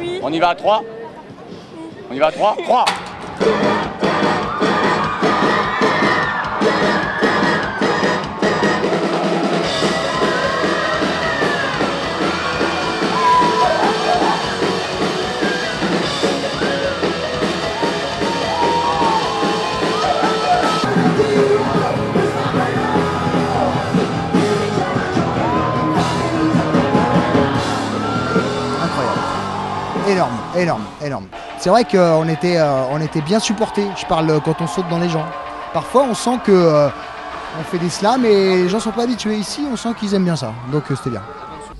Oui. On y va à 3. On y va à 3. 3. Énorme. C'est vrai qu'on était bien supportés. Je parle quand on saute dans les gens. Parfois, on sent que on fait des slams et les gens sont pas habitués ici. On sent qu'ils aiment bien ça. Donc c'était bien.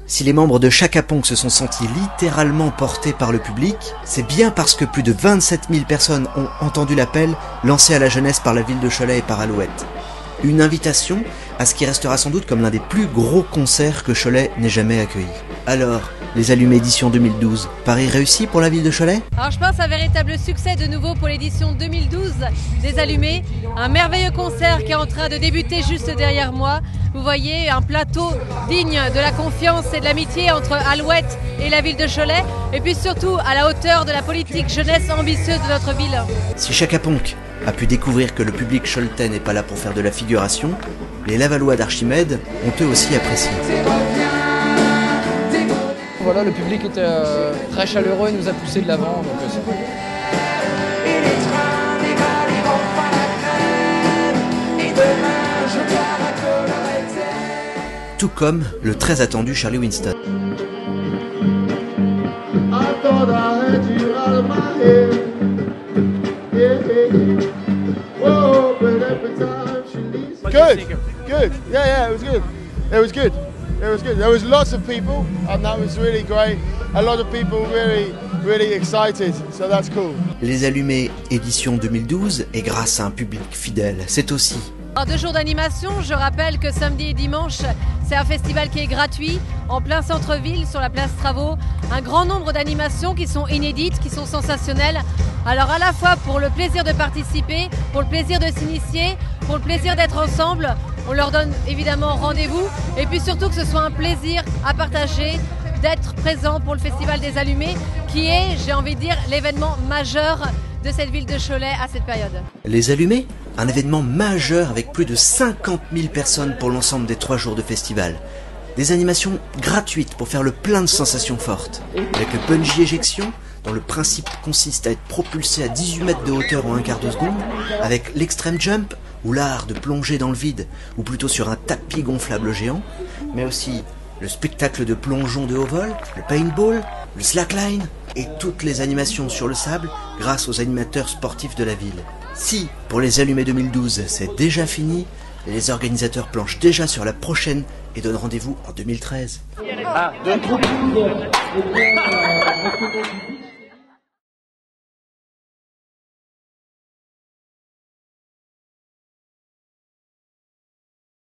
Si les membres de Chaka Ponk se sont sentis littéralement portés par le public, c'est bien parce que plus de 27 000 personnes ont entendu l'appel lancé à la jeunesse par la ville de Cholet et par Alouette. Une invitation à ce qui restera sans doute comme l'un des plus gros concerts que Cholet n'ait jamais accueilli. Alors, les Allumés édition 2012, pari réussi pour la ville de Cholet? Alors je pense un véritable succès de nouveau pour l'édition 2012 des Allumés. Un merveilleux concert qui est en train de débuter juste derrière moi. Vous voyez un plateau digne de la confiance et de l'amitié entre Alouette et la ville de Cholet. Et puis surtout à la hauteur de la politique jeunesse ambitieuse de notre ville. Si Chaka Ponk a pu découvrir que le public choletais n'est pas là pour faire de la figuration, les Lavallois d'Archimède ont eux aussi apprécié. Voilà, le public était très chaleureux et nous a poussé de l'avant, donc c'est cool. Tout comme le très attendu Charlie Winston. Good. Yeah, it was good. There was lots of people, and that was really great. A lot of people really excited, so that's cool. Les Allumés édition 2012 est grâce à un public fidèle. C'est aussi. En 2 jours d'animation, je rappelle que samedi et dimanche, c'est un festival qui est gratuit, en plein centre-ville, sur la place Travaux. Un grand nombre d'animations qui sont inédites, qui sont sensationnelles. Alors à la fois pour le plaisir de participer, pour le plaisir de s'initier, pour le plaisir d'être ensemble, on leur donne évidemment rendez-vous. Et puis surtout que ce soit un plaisir à partager, d'être présent pour le Festival des Allumés, qui est, j'ai envie de dire, l'événement majeur de cette ville de Cholet à cette période. Les Allumés, un événement majeur avec plus de 50 000 personnes pour l'ensemble des 3 jours de festival. Des animations gratuites pour faire le plein de sensations fortes. Avec le bungee éjection, dont le principe consiste à être propulsé à 18 mètres de hauteur en un quart de seconde, avec l'extreme jump, ou l'art de plonger dans le vide, ou plutôt sur un tapis gonflable géant, mais aussi le spectacle de plongeon de haut vol, le paintball, le slackline, et toutes les animations sur le sable grâce aux animateurs sportifs de la ville. Si, pour les Allumés 2012, c'est déjà fini, les organisateurs planchent déjà sur la prochaine et donnent rendez-vous en 2013. 1, 2, 3.